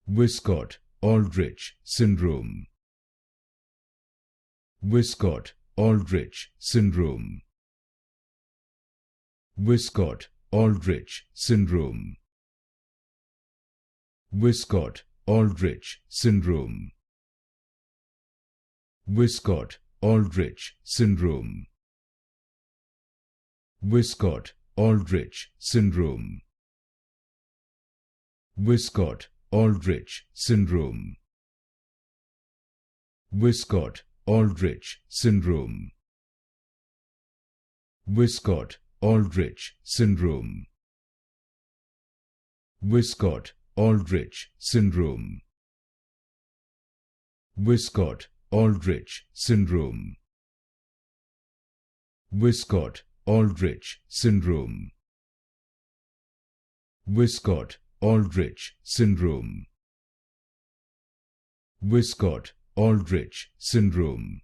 Wiskott, Aldrich Syndrome. Wiskott, Aldrich Syndrome. Wiskott, Aldrich Syndrome. Wiskott, Aldrich Syndrome. Wiskott, Aldrich Syndrome. Wiskott, Aldrich Syndrome. Wiskott, Aldrich Syndrome. Wiskott, Aldrich Syndrome. Wiskott, Aldrich Syndrome. Wiskott, Aldrich Syndrome. Wiskott, Aldrich Syndrome. Wiskott, Aldrich Syndrome. Wiskott, Aldrich Syndrome. Wiskott, Aldrich Syndrome.